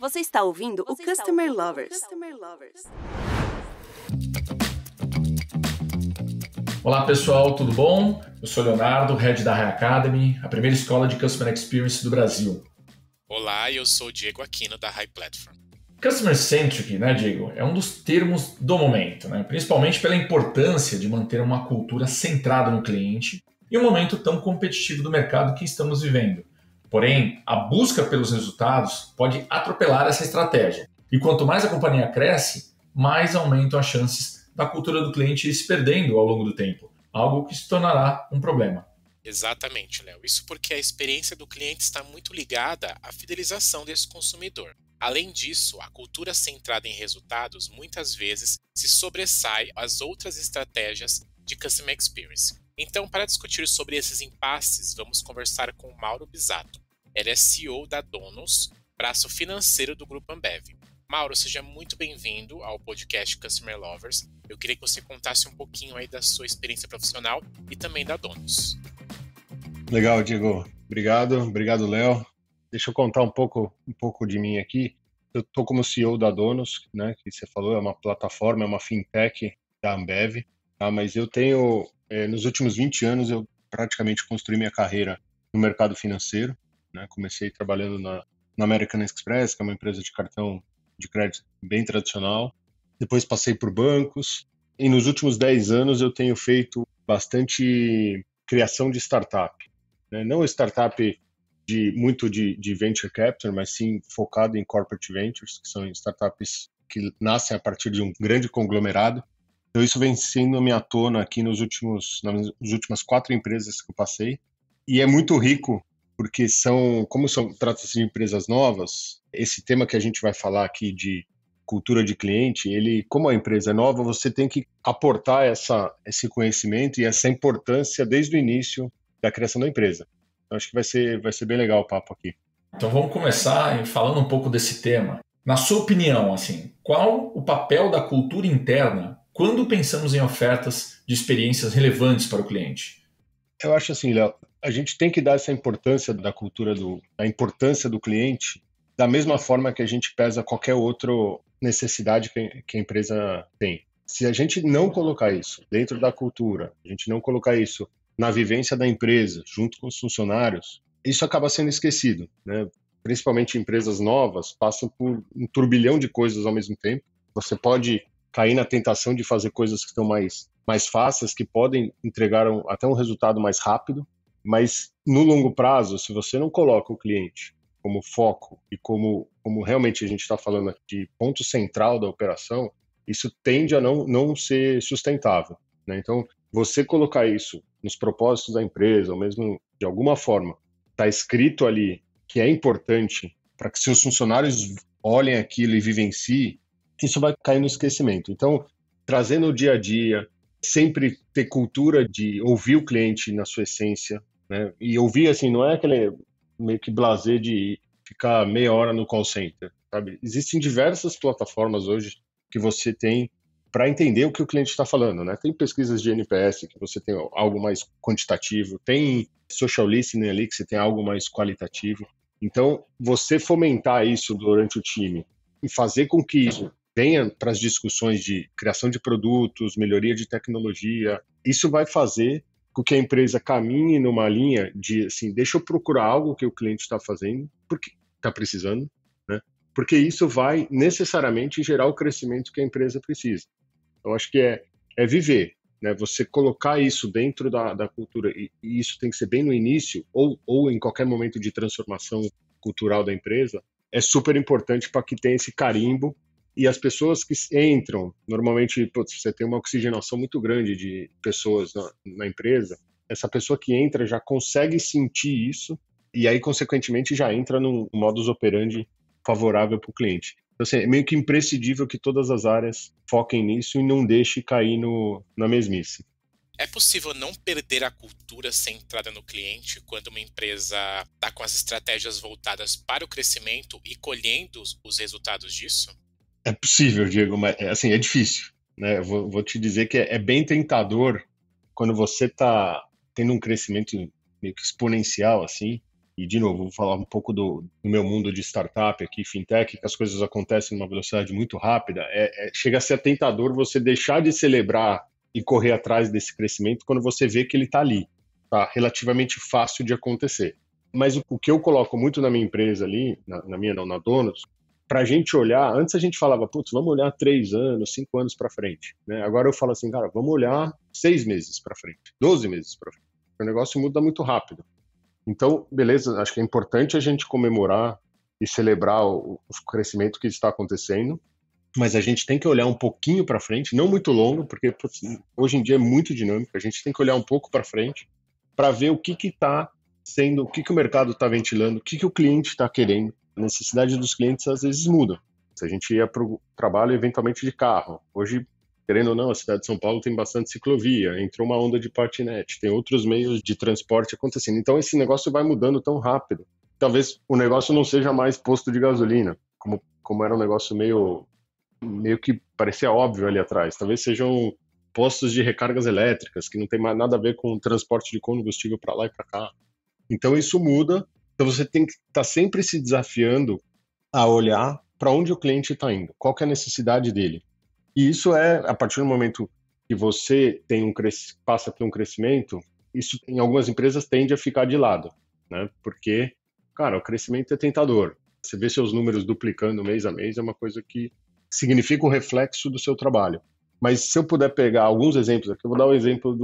Você está ouvindo o Customer Lovers. Olá pessoal, tudo bom? Eu sou Leonardo, Head da High Academy, a primeira escola de Customer Experience do Brasil. Olá, eu sou o Diego Aquino da High Platform. Customer Centric, né, Diego? É um dos termos do momento, né? Principalmente pela importância de manter uma cultura centrada no cliente em um momento tão competitivo do mercado que estamos vivendo. Porém, a busca pelos resultados pode atropelar essa estratégia. E quanto mais a companhia cresce, mais aumentam as chances da cultura do cliente ir se perdendo ao longo do tempo, algo que se tornará um problema. Exatamente, Léo. Isso porque a experiência do cliente está muito ligada à fidelização desse consumidor. Além disso, a cultura centrada em resultados muitas vezes se sobressai às outras estratégias de Customer Experience. Então, para discutir sobre esses impasses, vamos conversar com o Mauro Bisato. Ele é CEO da Donus, braço financeiro do Grupo Ambev. Mauro, seja muito bem-vindo ao podcast Customer Lovers. Eu queria que você contasse um pouquinho aí da sua experiência profissional e também da Donus. Legal, Diego. Obrigado, Léo. Deixa eu contar um pouco de mim aqui. Eu estou como CEO da Donus, né, que você falou, é uma plataforma, é uma fintech da Ambev, tá? Mas eu tenho, nos últimos 20 anos, eu praticamente construí minha carreira no mercado financeiro, né? Comecei trabalhando na American Express, que é uma empresa de cartão de crédito bem tradicional. Depois passei por bancos. E nos últimos 10 anos eu tenho feito bastante criação de startup, né? Não startup muito de venture capital, mas sim focado em corporate ventures, que são startups que nascem a partir de um grande conglomerado. Então isso vem sendo a minha tona aqui nas últimas 4 empresas que eu passei. E é muito rico, porque trata-se de empresas novas, esse tema que a gente vai falar aqui de cultura de cliente, como a empresa é nova, você tem que aportar esse conhecimento e essa importância desde o início da criação da empresa. Então, acho que vai ser bem legal o papo aqui. Então vamos começar falando um pouco desse tema. Na sua opinião, qual o papel da cultura interna quando pensamos em ofertas de experiências relevantes para o cliente? Eu acho assim, Léo, a gente tem que dar essa importância da cultura, da importância do cliente, da mesma forma que a gente pesa qualquer outra necessidade que a empresa tem. Se a gente não colocar isso dentro da cultura, a gente não colocar isso na vivência da empresa, junto com os funcionários, isso acaba sendo esquecido, né? Principalmente empresas novas passam por um turbilhão de coisas ao mesmo tempo. Você pode cair na tentação de fazer coisas que estão mais fáceis, que podem entregar até um resultado mais rápido, mas no longo prazo, se você não coloca o cliente como foco e como realmente a gente está falando aqui de ponto central da operação, isso tende a não ser sustentável, né? Então, você colocar isso nos propósitos da empresa, ou mesmo de alguma forma, está escrito ali que é importante para que seus funcionários olhem aquilo e vivenciem, isso vai cair no esquecimento. Então, trazendo o dia a dia, sempre ter cultura de ouvir o cliente na sua essência, né? E ouvir, não é aquele meio que blasé de ficar meia hora no call center, sabe? Existem diversas plataformas hoje que você tem para entender o que o cliente está falando, né? Tem pesquisas de NPS que você tem algo mais quantitativo, tem social listening ali que você tem algo mais qualitativo. Então, você fomentar isso durante o time e fazer com que isso venha para as discussões de criação de produtos, melhoria de tecnologia, isso vai fazer com que a empresa caminhe numa linha de, deixa eu procurar algo que o cliente está fazendo, porque está precisando, né? Porque isso vai necessariamente gerar o crescimento que a empresa precisa. Eu acho que é viver, né? Você colocar isso dentro da cultura, e isso tem que ser bem no início, ou em qualquer momento de transformação cultural da empresa, é super importante para que tenha esse carimbo. E as pessoas que entram, normalmente você tem uma oxigenação muito grande de pessoas na empresa, essa pessoa que entra já consegue sentir isso, e aí, consequentemente, já entra num modus operandi favorável para o cliente. Então, é meio que imprescindível que todas as áreas foquem nisso e não deixe cair na mesmice. É possível não perder a cultura centrada no cliente quando uma empresa está com as estratégias voltadas para o crescimento e colhendo os resultados disso? É possível, Diego, mas é difícil, né? Vou te dizer que é bem tentador quando você está tendo um crescimento meio que exponencial, E, de novo, vou falar um pouco do meu mundo de startup aqui, fintech, que as coisas acontecem numa velocidade muito rápida. Chega a ser tentador você deixar de celebrar e correr atrás desse crescimento quando você vê que ele está ali. Está relativamente fácil de acontecer. Mas o que eu coloco muito na minha empresa ali, na Donuts, para a gente olhar, antes a gente falava, putz, vamos olhar 3 anos, 5 anos para frente. Né? Agora eu falo assim, cara, vamos olhar 6 meses para frente, 12 meses para frente. O negócio muda muito rápido. Então, beleza, acho que é importante a gente comemorar e celebrar o crescimento que está acontecendo, mas a gente tem que olhar um pouquinho para frente, não muito longo, porque hoje em dia é muito dinâmico, a gente tem que olhar um pouco para frente para ver o que está sendo, o que o mercado está ventilando, o que o cliente está querendo. A necessidade dos clientes às vezes muda. Se a gente ia para o trabalho eventualmente de carro, hoje, querendo ou não, a cidade de São Paulo tem bastante ciclovia, entrou uma onda de patinete, tem outros meios de transporte acontecendo. Então esse negócio vai mudando tão rápido. Talvez o negócio não seja mais posto de gasolina, como era um negócio meio que parecia óbvio ali atrás. Talvez sejam postos de recargas elétricas, que não tem mais nada a ver com transporte de combustível para lá e para cá. Então isso muda, então você tem que estar sempre se desafiando a olhar para onde o cliente está indo, qual que é a necessidade dele. E isso a partir do momento que você passa por um crescimento, isso em algumas empresas tende a ficar de lado, né? Porque, cara, o crescimento é tentador. Você vê seus números duplicando mês a mês, é uma coisa que significa um reflexo do seu trabalho. Mas se eu puder pegar alguns exemplos aqui, eu vou dar o exemplo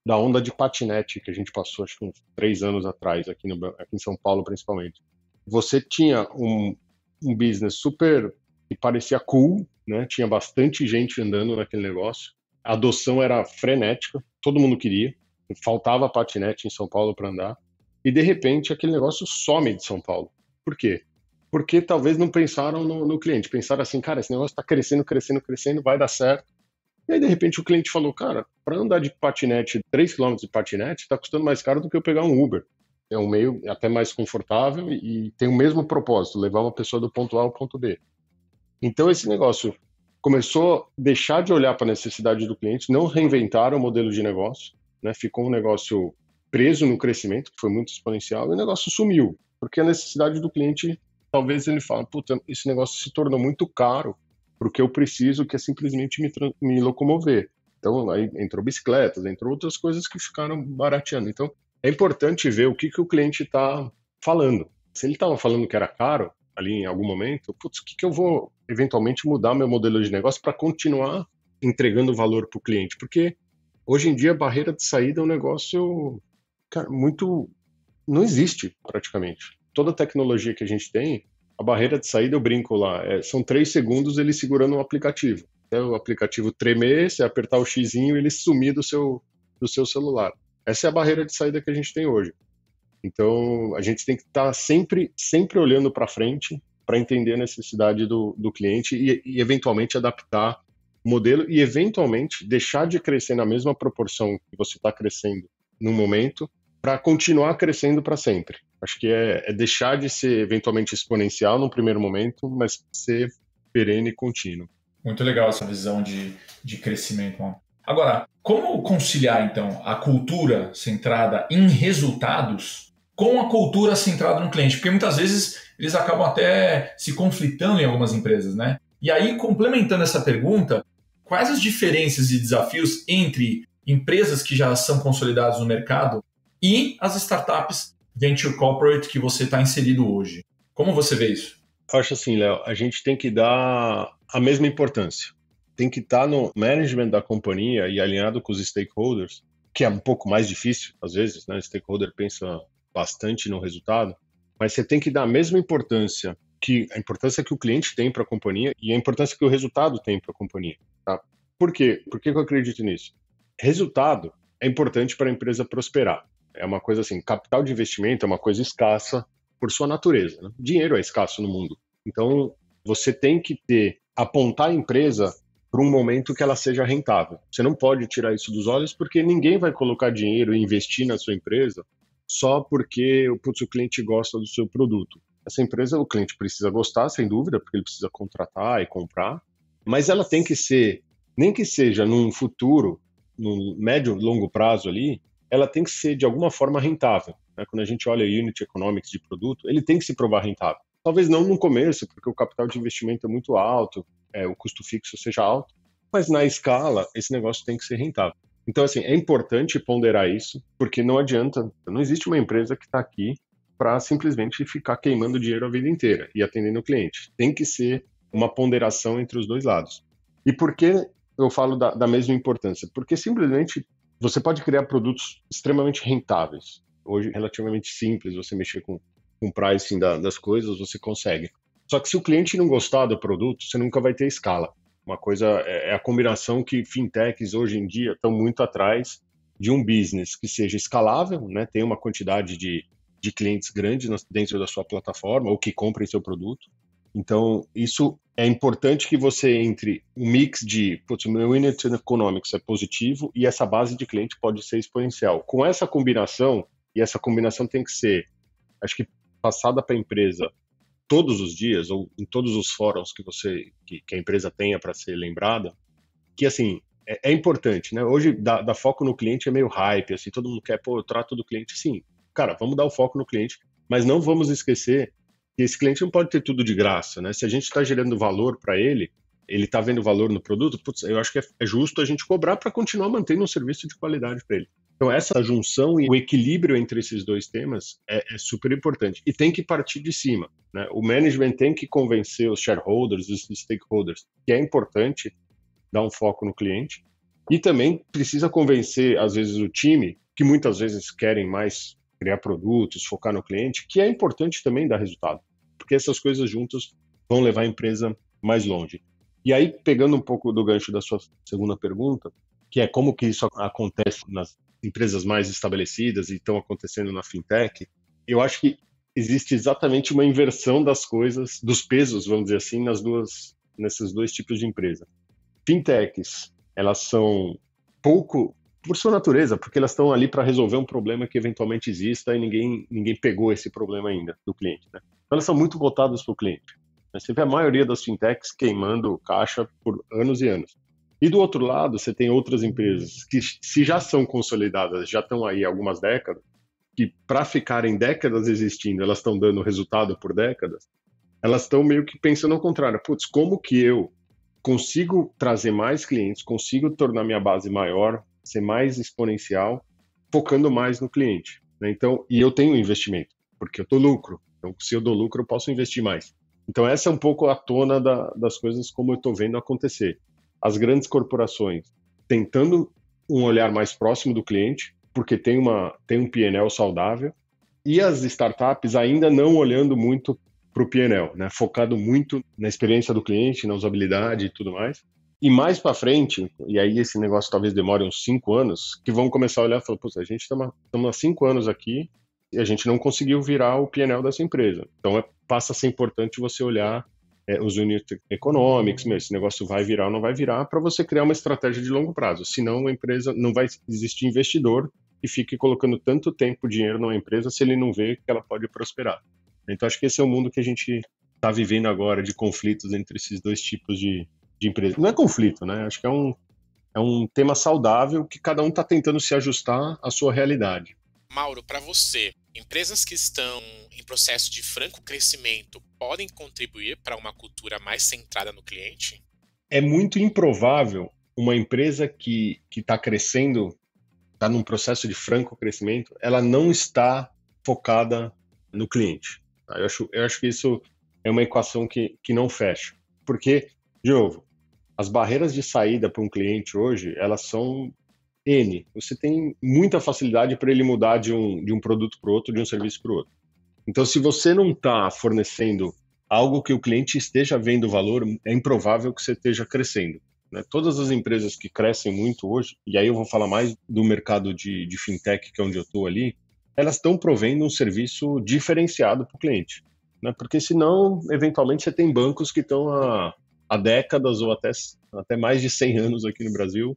da onda de patinete que a gente passou, acho que uns 3 anos atrás, aqui em São Paulo principalmente. Você tinha um business super que parecia cool, né? Tinha bastante gente andando naquele negócio. A adoção era frenética, todo mundo queria. Faltava patinete em São Paulo para andar. E, de repente, aquele negócio some de São Paulo. Por quê? Porque talvez não pensaram no cliente. Pensaram assim, cara, esse negócio está crescendo, crescendo, crescendo, vai dar certo. E aí, de repente, o cliente falou, cara, para andar de patinete, 3 km de patinete, está custando mais caro do que eu pegar um Uber. É um meio até mais confortável e tem o mesmo propósito, levar uma pessoa do ponto A ao ponto B. Então, esse negócio começou a deixar de olhar para a necessidade do cliente, não reinventaram o modelo de negócio, né? Ficou um negócio preso no crescimento, que foi muito exponencial, e o negócio sumiu, porque a necessidade do cliente, talvez ele fale, puta, esse negócio se tornou muito caro, porque eu preciso que é simplesmente me locomover. Então, aí entrou bicicletas, entrou outras coisas que ficaram barateando. Então, é importante ver o que o cliente está falando. Se ele estava falando que era caro, ali em algum momento, putz, o que eu vou eventualmente mudar meu modelo de negócio para continuar entregando valor para o cliente? Porque hoje em dia a barreira de saída é um negócio, cara, muito... não existe praticamente. Toda a tecnologia que a gente tem, a barreira de saída, eu brinco lá, são 3 segundos ele segurando o aplicativo. Até o aplicativo tremer, você apertar o xizinho e ele sumir do seu celular. Essa é a barreira de saída que a gente tem hoje. Então, a gente tem que estar sempre olhando para frente para entender a necessidade do cliente e eventualmente adaptar o modelo e eventualmente deixar de crescer na mesma proporção que você está crescendo no momento para continuar crescendo para sempre. Acho que é deixar de ser eventualmente exponencial no primeiro momento, mas ser perene e contínuo. Muito legal essa visão de crescimento. Agora, como conciliar, então, a cultura centrada em resultados com a cultura centrada no cliente? Porque muitas vezes eles acabam até se conflitando em algumas empresas, né? E aí, complementando essa pergunta, quais as diferenças e desafios entre empresas que já são consolidadas no mercado e as startups Venture Corporate que você está inserido hoje? Como você vê isso? Eu acho assim, Léo, a gente tem que dar a mesma importância. Tem que estar no management da companhia e alinhado com os stakeholders, que é um pouco mais difícil, às vezes, né? O stakeholder pensa bastante no resultado, mas você tem que dar a mesma importância que o cliente tem para a companhia e a importância que o resultado tem para a companhia. Tá? Por quê? Por que eu acredito nisso? Resultado é importante para a empresa prosperar. É uma coisa assim, capital de investimento é uma coisa escassa por sua natureza. Né? Dinheiro é escasso no mundo. Então, você tem que apontar a empresa para um momento que ela seja rentável. Você não pode tirar isso dos olhos porque ninguém vai colocar dinheiro e investir na sua empresa só porque o cliente gosta do seu produto. Essa empresa, o cliente precisa gostar, sem dúvida, porque ele precisa contratar e comprar, mas ela tem que ser, nem que seja num futuro, num médio, longo prazo ali, ela tem que ser de alguma forma rentável. né? Quando a gente olha Unit Economics de produto, ele tem que se provar rentável. Talvez não no começo, porque o capital de investimento é muito alto, o custo fixo seja alto, mas na escala, esse negócio tem que ser rentável. Então, assim, é importante ponderar isso, porque não adianta, não existe uma empresa que está aqui para simplesmente ficar queimando dinheiro a vida inteira e atendendo o cliente. Tem que ser uma ponderação entre os dois lados. E por que eu falo da mesma importância? Porque simplesmente você pode criar produtos extremamente rentáveis. Hoje, relativamente simples, você mexer com o pricing das coisas, você consegue. Só que se o cliente não gostar do produto, você nunca vai ter escala. Uma coisa é a combinação que fintechs hoje em dia estão muito atrás de um business que seja escalável, né? Tem uma quantidade de clientes grandes dentro da sua plataforma ou que comprem seu produto. Então, isso é importante que você entre um mix de, o meu unit economics é positivo e essa base de cliente pode ser exponencial. Com essa combinação, e essa combinação tem que ser, acho que passada para a empresa todos os dias, ou em todos os fóruns que a empresa tenha para ser lembrada, que, assim, é importante, né? Hoje, dar foco no cliente é meio hype, assim, todo mundo quer, eu trato do cliente, sim. Cara, vamos dar o foco no cliente, mas não vamos esquecer que esse cliente não pode ter tudo de graça, né? Se a gente está gerando valor para ele está vendo valor no produto, eu acho que é justo a gente cobrar para continuar mantendo um serviço de qualidade para ele. Então, essa junção e o equilíbrio entre esses dois temas é super importante. E tem que partir de cima, né? O management tem que convencer os shareholders, os stakeholders, que é importante dar um foco no cliente. E também precisa convencer, às vezes, o time, que muitas vezes querem mais criar produtos, focar no cliente, que é importante também dar resultado. Porque essas coisas juntas vão levar a empresa mais longe. E aí, pegando um pouco do gancho da sua segunda pergunta, que é como que isso acontece nas empresas mais estabelecidas e estão acontecendo na fintech, eu acho que existe exatamente uma inversão das coisas, dos pesos, vamos dizer assim, nesses dois tipos de empresa. Fintechs, elas são pouco, por sua natureza, porque elas estão ali para resolver um problema que eventualmente exista e ninguém pegou esse problema ainda do cliente, né? Então elas são muito voltadas para o cliente. Você vê a maioria das fintechs queimando caixa por anos e anos. E do outro lado, você tem outras empresas que, se já são consolidadas, já estão aí há algumas décadas, que para ficarem décadas existindo, elas estão dando resultado por décadas, elas estão meio que pensando ao contrário. Como que eu consigo trazer mais clientes, consigo tornar minha base maior, ser mais exponencial, focando mais no cliente, né? Então, e eu tenho investimento, porque eu dou lucro. Então, se eu dou lucro, eu posso investir mais. Então, essa é um pouco a tona das coisas como eu estou vendo acontecer. As grandes corporações tentando um olhar mais próximo do cliente, porque tem um P&L saudável, e as startups ainda não olhando muito para o P&L, né? Focado muito na experiência do cliente, na usabilidade e tudo mais. E mais para frente, e aí esse negócio talvez demore uns 5 anos, que vão começar a olhar e falar, a gente estamos há 5 anos aqui e a gente não conseguiu virar o P&L dessa empresa. Então, passa a ser importante você olhar os unit economics, esse negócio vai virar ou não vai virar, para você criar uma estratégia de longo prazo. Senão, a empresa não vai existir investidor que fique colocando tanto tempo, dinheiro numa empresa, se ele não vê que ela pode prosperar. Então, acho que esse é o mundo que a gente está vivendo agora, de conflitos entre esses dois tipos de empresa. Não é conflito, né? Acho que é um tema saudável que cada um está tentando se ajustar à sua realidade. Mauro, para você, empresas que estão em processo de franco crescimento podem contribuir para uma cultura mais centrada no cliente? É muito improvável uma empresa que está crescendo, está num processo de franco crescimento, ela não está focada no cliente. Eu acho que isso é uma equação que não fecha. Porque, de novo, as barreiras de saída para um cliente hoje, elas são N. Você tem muita facilidade para ele mudar de um produto para o outro, de um serviço para o outro. Então, se você não está fornecendo algo que o cliente esteja vendo valor, é improvável que você esteja crescendo, né? Todas as empresas que crescem muito hoje, e aí eu vou falar mais do mercado de fintech, que é onde eu estou ali, elas estão provendo um serviço diferenciado para o cliente, né? Porque senão, eventualmente, você tem bancos que estão há décadas ou até mais de 100 anos aqui no Brasil,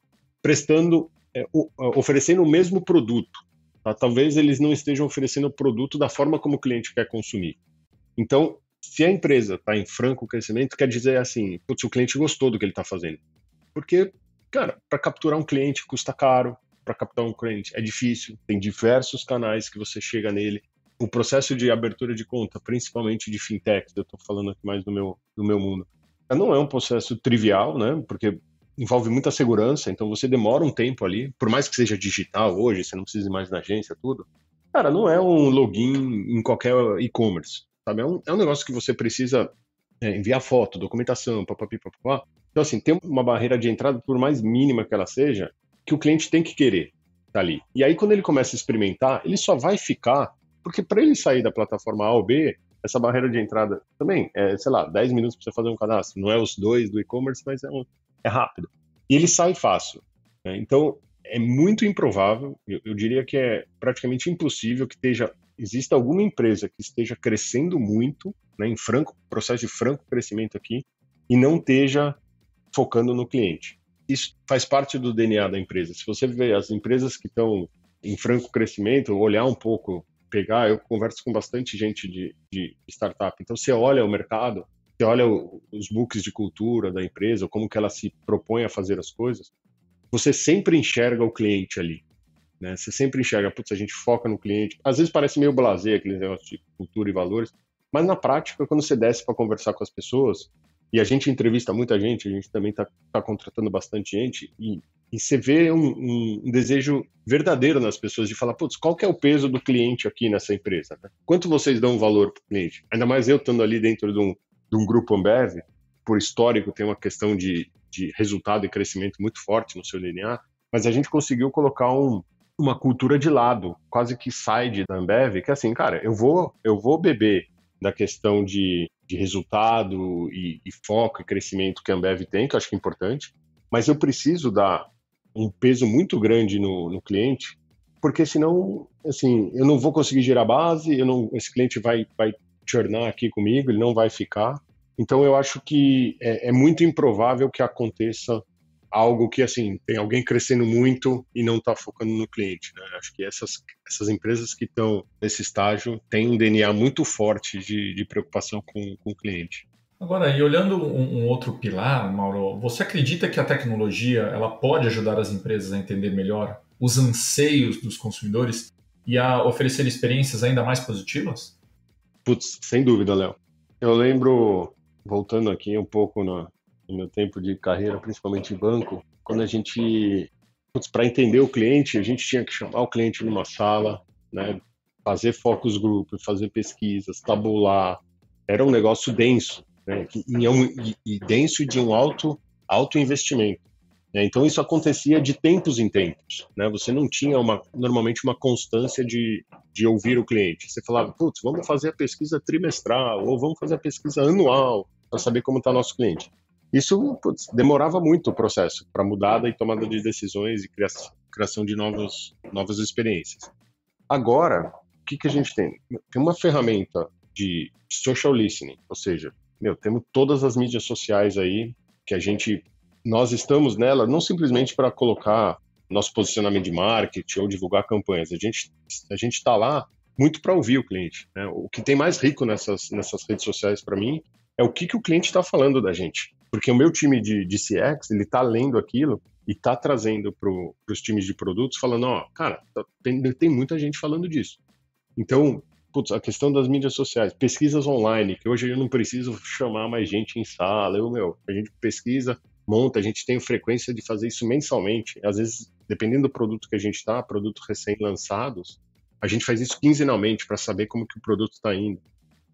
oferecendo o mesmo produto. Tá? Talvez eles não estejam oferecendo o produto da forma como o cliente quer consumir. Então, se a empresa está em franco crescimento, quer dizer assim, o cliente gostou do que ele está fazendo. Porque, cara, para capturar um cliente custa caro, para captar um cliente? É difícil, tem diversos canais que você chega nele. O processo de abertura de conta, principalmente de fintechs, eu estou falando aqui mais do meu mundo, não é um processo trivial, né? Porque envolve muita segurança, então você demora um tempo ali, por mais que seja digital hoje, você não precisa ir mais na agência, tudo. Cara, não é um login em qualquer e-commerce, sabe? É um negócio que você precisa enviar foto, documentação, papapi, papapá. Então, assim, tem uma barreira de entrada, por mais mínima que ela seja, que o cliente tem que querer tá ali. E aí, quando ele começa a experimentar, ele só vai ficar, porque para ele sair da plataforma A ou B, essa barreira de entrada também é, sei lá, 10 minutos para você fazer um cadastro. Não é os 2 do e-commerce, mas é rápido. E ele sai fácil, né? Então, é muito improvável, eu diria que é praticamente impossível que exista alguma empresa que esteja crescendo muito, né, em processo de franco crescimento aqui, e não esteja focando no cliente. Isso faz parte do DNA da empresa. Se você vê as empresas que estão em franco crescimento, olhar um pouco, eu converso com bastante gente de startup, então você olha o mercado, você olha os books de cultura da empresa, como que ela se propõe a fazer as coisas, você sempre enxerga o cliente ali, né? Você sempre enxerga, putz, a gente foca no cliente. Às vezes parece meio blasé, aquele negócio de cultura e valores, mas na prática, quando você desce para conversar com as pessoas, e a gente entrevista muita gente, a gente também está contratando bastante gente, e você vê um desejo verdadeiro nas pessoas de falar, putz, qual que é o peso do cliente aqui nessa empresa? Né? Quanto vocês dão valor para o cliente? Ainda mais eu estando ali dentro de um grupo Ambev, por histórico tem uma questão de resultado e crescimento muito forte no seu DNA, mas a gente conseguiu colocar uma cultura de lado, quase que side da Ambev, que é assim, cara, eu vou beber da questão de resultado e foco e crescimento que a Ambev tem, que eu acho que é importante, mas eu preciso dar um peso muito grande no cliente, porque senão, assim, eu não vou conseguir gerar base, esse cliente vai churnar aqui comigo, ele não vai ficar. Então eu acho que é muito improvável que aconteça algo que, assim, tem alguém crescendo muito e não está focando no cliente, né? Acho que essas empresas que estão nesse estágio têm um DNA muito forte de preocupação com o cliente. Agora, e olhando um outro pilar, Mauro, você acredita que a tecnologia ela pode ajudar as empresas a entender melhor os anseios dos consumidores e a oferecer experiências ainda mais positivas? Putz, sem dúvida, Léo. Eu lembro, voltando aqui um pouco no meu tempo de carreira, principalmente em banco, quando a gente, para entender o cliente, a gente tinha que chamar o cliente numa sala, né, fazer focus group, fazer pesquisas, tabular. Era um negócio denso, né, e denso de um alto investimento. Né? Então isso acontecia de tempos em tempos. Né? Você não tinha normalmente uma constância de ouvir o cliente. Você falava, putz, vamos fazer a pesquisa trimestral ou vamos fazer a pesquisa anual para saber como está nosso cliente. Isso demorava muito o processo para mudada e tomada de decisões e criação de novas experiências. Agora, o que a gente tem? Tem uma ferramenta de social listening, ou seja, temos todas as mídias sociais aí que nós estamos nela não simplesmente para colocar nosso posicionamento de marketing ou divulgar campanhas. A gente está lá muito para ouvir o cliente. Né? O que tem mais rico nessas redes sociais para mim é o que o cliente está falando da gente. Porque o meu time de CX, ele está lendo aquilo e está trazendo para os times de produtos falando, cara, tem muita gente falando disso. Então, a questão das mídias sociais, pesquisas online, que hoje eu não preciso chamar mais gente em sala, a gente pesquisa, monta, a gente tem frequência de fazer isso mensalmente. Às vezes, dependendo do produto que a gente está, produtos recém-lançados, a gente faz isso quinzenalmente para saber como que o produto está indo.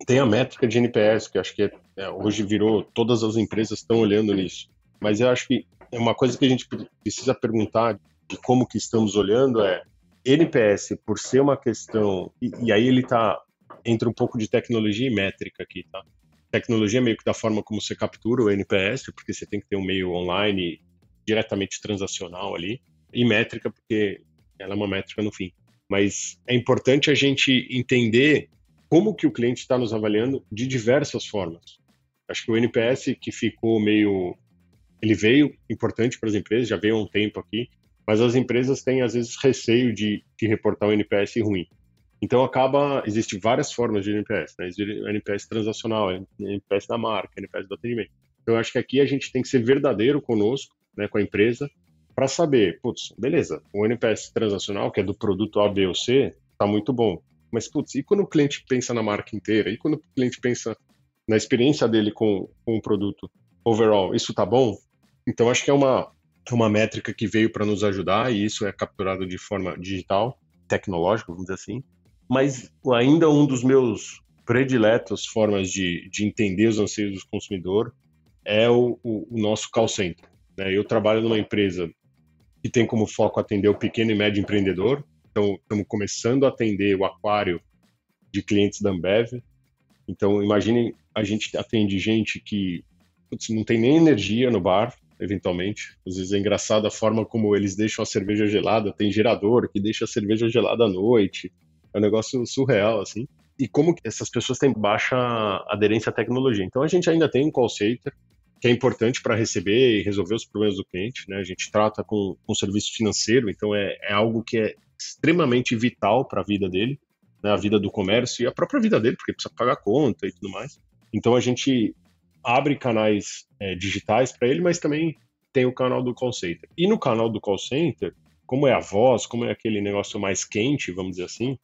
Tem a métrica de NPS, que acho que hoje virou, todas as empresas estão olhando nisso. Mas eu acho que é uma coisa que a gente precisa perguntar de como que estamos olhando NPS, por ser uma questão, e aí entra um pouco de tecnologia e métrica aqui, tá? Tecnologia meio que da forma como você captura o NPS, porque você tem que ter um meio online diretamente transacional ali, e métrica, porque ela é uma métrica no fim. Mas é importante a gente entender como que o cliente está nos avaliando de diversas formas. Acho que o NPS que ficou ele veio importante para as empresas, já veio há um tempo aqui, mas as empresas têm, às vezes, receio de reportar um NPS ruim. Então, existem várias formas de NPS, né? Existe o NPS transacional, NPS da marca, NPS do atendimento. Então, eu acho que aqui a gente tem que ser verdadeiro conosco, né, com a empresa, para saber, putz, beleza, o NPS transacional, que é do produto A, B ou C, está muito bom. Mas, putz, e quando o cliente pensa na marca inteira? E quando o cliente pensa na experiência dele com o produto overall, isso tá bom? Então, acho que é uma métrica que veio para nos ajudar, e isso é capturado de forma digital, tecnológica, vamos dizer assim. Mas ainda um dos meus prediletos formas de entender os anseios do consumidor é o nosso call center, né? Eu trabalho numa empresa que tem como foco atender o pequeno e médio empreendedor. Então, estamos começando a atender o aquário de clientes da Ambev. Então, imagine, a gente atende gente que não tem nem energia no bar, eventualmente. Às vezes é engraçado a forma como eles deixam a cerveja gelada. Tem gerador que deixa a cerveja gelada à noite. É um negócio surreal, assim. E como que essas pessoas têm baixa aderência à tecnologia. Então, a gente ainda tem um call center que é importante para receber e resolver os problemas do cliente, né? A gente trata com serviço financeiro, então é algo que é extremamente vital para a vida dele, né? A vida do comércio e a própria vida dele, porque precisa pagar conta e tudo mais. Então a gente abre canais digitais para ele, mas também tem o canal do call center. E no canal do call center, como é a voz, como é aquele negócio mais quente, vamos dizer assim,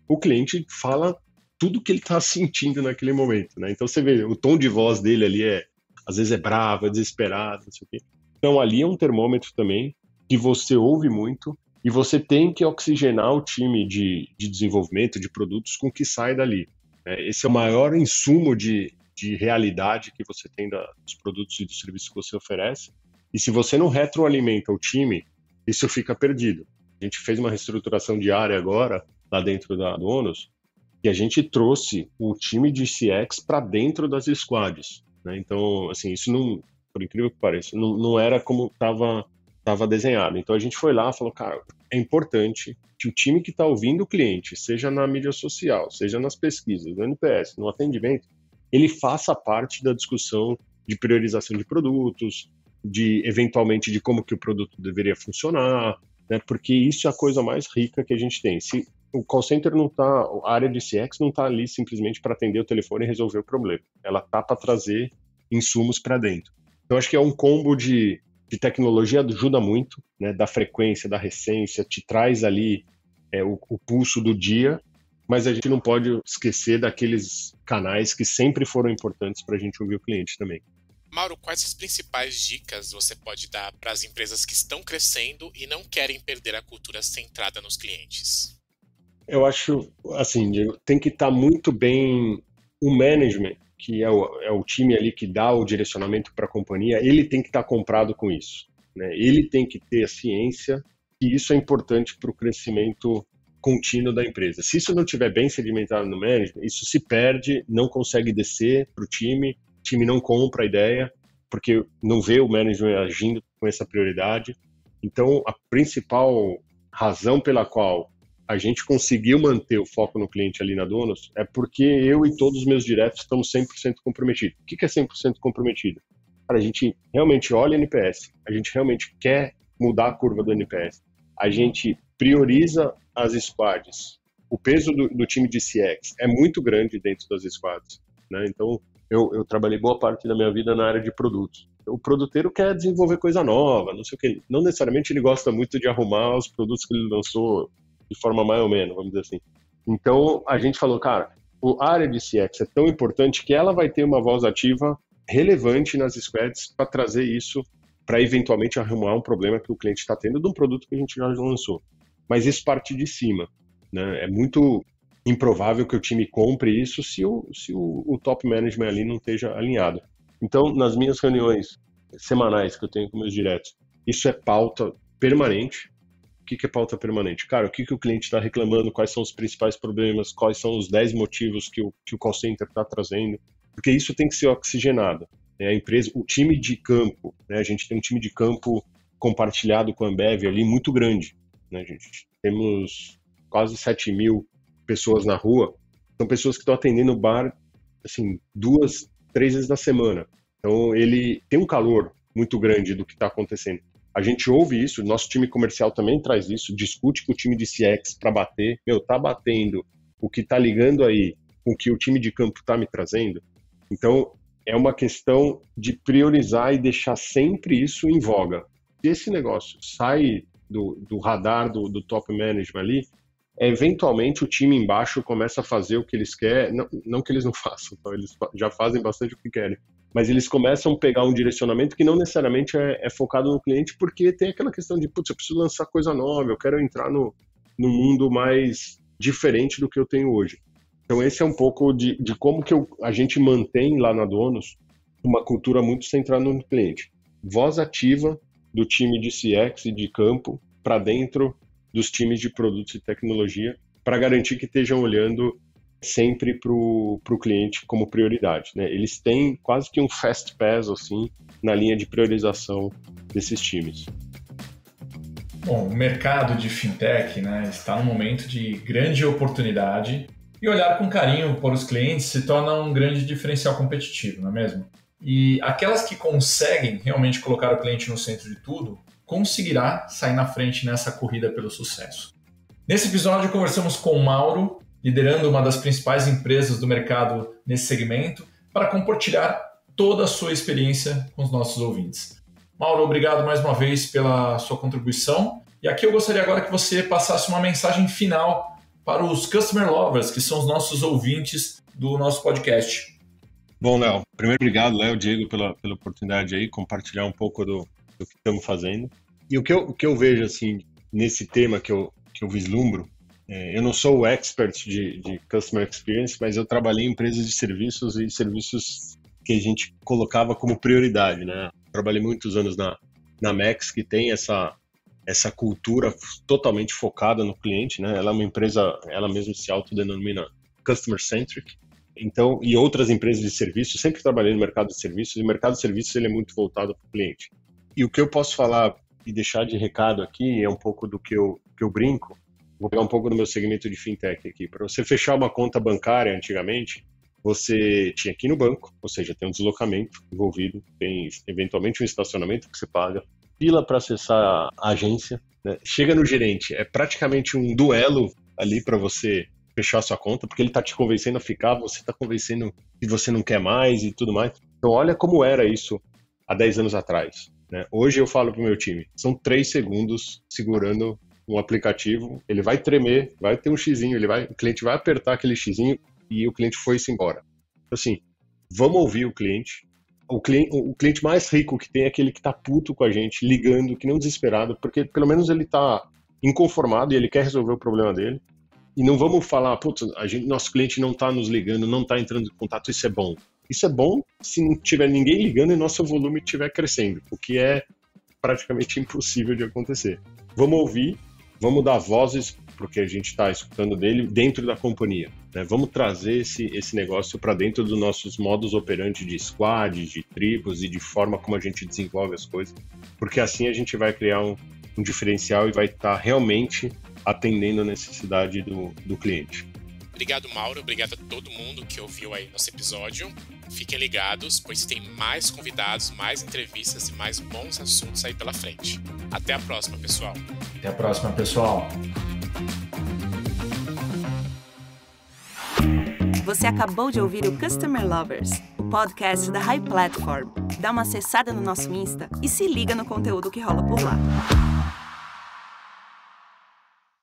o cliente fala tudo que ele está sentindo naquele momento, né? Então você vê, o tom de voz dele ali às vezes é bravo, é desesperado, não sei o quê. Então ali é um termômetro também que você ouve muito e você tem que oxigenar o time de desenvolvimento de produtos com o que sai dali. Esse é o maior insumo de realidade que você tem dos produtos e dos serviços que você oferece. E se você não retroalimenta o time, isso fica perdido. A gente fez uma reestruturação de área agora, lá dentro da ONUS, e a gente trouxe o time de CX para dentro das squads, né? Então, assim, isso não, por incrível que pareça, não era como estava desenhado. Então a gente foi lá e falou, cara, é importante que o time que está ouvindo o cliente, seja na mídia social, seja nas pesquisas, no NPS, no atendimento, ele faça parte da discussão de priorização de produtos, eventualmente de como que o produto deveria funcionar, né? Porque isso é a coisa mais rica que a gente tem. Se o call center a área de CX não está ali simplesmente para atender o telefone e resolver o problema. Ela está para trazer insumos para dentro. Então, acho que é um combo de tecnologia, ajuda muito, né? Da frequência, da recência, te traz ali o pulso do dia, mas a gente não pode esquecer daqueles canais que sempre foram importantes para a gente ouvir o cliente também. Mauro, quais as principais dicas você pode dar para as empresas que estão crescendo e não querem perder a cultura centrada nos clientes? Eu acho, assim, Diego, tem que estar muito bem o management, que é o time ali que dá o direcionamento para a companhia, ele tem que estar comprado com isso, né? Ele tem que ter a ciência que isso é importante para o crescimento contínuo da empresa. Se isso não estiver bem sedimentado no management, isso se perde, não consegue descer para o time não compra a ideia, porque não vê o management agindo com essa prioridade. Então, a principal razão pela qual a gente conseguiu manter o foco no cliente ali na Donos é porque eu e todos os meus diretos estamos 100% comprometidos. O que é 100% comprometido? Cara, a gente realmente olha o NPS, a gente realmente quer mudar a curva do NPS, a gente prioriza as squads. O peso do time de CX é muito grande dentro das squads, né? Então, eu trabalhei boa parte da minha vida na área de produtos. O produteiro quer desenvolver coisa nova, não sei o que. Não necessariamente ele gosta muito de arrumar os produtos que ele lançou de forma mais ou menos, vamos dizer assim. Então, a gente falou, cara, a área de CX é tão importante que ela vai ter uma voz ativa relevante nas squads para trazer isso, para eventualmente arrumar um problema que o cliente está tendo de um produto que a gente já lançou. Mas isso parte de cima, né? É muito improvável que o time compre isso se o top management ali não esteja alinhado. Então, nas minhas reuniões semanais que eu tenho com meus diretos, isso é pauta permanente. O que é pauta permanente? Cara, o que o cliente está reclamando, quais são os principais problemas, quais são os 10 motivos que o call center está trazendo, porque isso tem que ser oxigenado. A empresa, o time de campo, né? A gente tem um time de campo compartilhado com a Ambev ali muito grande, né, gente? Temos quase 7.000 pessoas na rua, são pessoas que estão atendendo o bar, assim, 2, 3 vezes na semana. Então, ele tem um calor muito grande do que está acontecendo. A gente ouve isso, nosso time comercial também traz isso, discute com o time de CX para bater. Tá batendo o que tá ligando aí com o que o time de campo tá me trazendo. Então, é uma questão de priorizar e deixar sempre isso em voga. Se esse negócio sai do radar do top management ali, eventualmente o time embaixo começa a fazer o que eles querem, não que eles não façam, então eles já fazem bastante o que querem, mas eles começam a pegar um direcionamento que não necessariamente é focado no cliente, porque tem aquela questão de, putz, eu preciso lançar coisa nova, eu quero entrar no mundo mais diferente do que eu tenho hoje. Então esse é um pouco de como que a gente mantém lá na Donos uma cultura muito centrada no cliente. Voz ativa do time de CX e de campo para dentro dos times de produtos e tecnologia, para garantir que estejam olhando sempre para o cliente como prioridade, né? Eles têm quase que um fast pass assim, na linha de priorização desses times. Bom, o mercado de fintech, né, está num momento de grande oportunidade e olhar com carinho para os clientes se torna um grande diferencial competitivo, não é mesmo? E aquelas que conseguem realmente colocar o cliente no centro de tudo, conseguirá sair na frente nessa corrida pelo sucesso. Nesse episódio, conversamos com o Mauro, liderando uma das principais empresas do mercado nesse segmento, para compartilhar toda a sua experiência com os nossos ouvintes. Mauro, obrigado mais uma vez pela sua contribuição. E aqui eu gostaria agora que você passasse uma mensagem final para os Customer Lovers, que são os nossos ouvintes do nosso podcast. Bom, Léo, primeiro obrigado, Léo, Diego, pela oportunidade aí, compartilhar um pouco do que estamos fazendo. E o que eu vejo, assim, nesse tema que eu vislumbro, eu não sou o expert de Customer Experience, mas eu trabalhei em empresas de serviços e serviços que a gente colocava como prioridade, né? Trabalhei muitos anos na Max, que tem essa cultura totalmente focada no cliente, né? Ela é uma empresa, ela mesma se autodenomina Customer-Centric. Então, e outras empresas de serviços, sempre trabalhei no mercado de serviços, e o mercado de serviços ele é muito voltado para o cliente. E o que eu posso falar e deixar de recado aqui é um pouco do que eu brinco. Vou pegar um pouco do meu segmento de fintech aqui. Para você fechar uma conta bancária antigamente, você tinha que ir no banco, ou seja, tem um deslocamento envolvido, tem eventualmente um estacionamento que você paga, fila para acessar a agência, né? Chega no gerente, é praticamente um duelo ali para você fechar sua conta, porque ele está te convencendo a ficar, você está convencendo que você não quer mais e tudo mais. Então olha como era isso há 10 anos atrás, né? Hoje eu falo para o meu time, são 3 segundos segurando um aplicativo, ele vai tremer, vai ter um xizinho, o cliente vai apertar aquele xizinho e o cliente foi-se embora. Então, assim, vamos ouvir o cliente. O cliente mais rico que tem é aquele que está puto com a gente, ligando, que nem um desesperado, porque pelo menos ele está inconformado e ele quer resolver o problema dele. E não vamos falar, putz, nosso cliente não está nos ligando, não está entrando em contato, isso é bom. Isso é bom se não tiver ninguém ligando e nosso volume estiver crescendo, o que é praticamente impossível de acontecer. Vamos ouvir, vamos dar vozes porque a gente está escutando dele dentro da companhia, né? Vamos trazer esse negócio para dentro dos nossos modus operandi de squad, de tribos e de forma como a gente desenvolve as coisas, porque assim a gente vai criar um diferencial e vai estar realmente atendendo a necessidade do cliente. Obrigado, Mauro. Obrigado a todo mundo que ouviu aí nosso episódio. Fiquem ligados, pois tem mais convidados, mais entrevistas e mais bons assuntos aí pela frente. Até a próxima, pessoal. Até a próxima, pessoal. Você acabou de ouvir o Customer Lovers, o podcast da High Platform. Dá uma acessada no nosso Insta e se liga no conteúdo que rola por lá.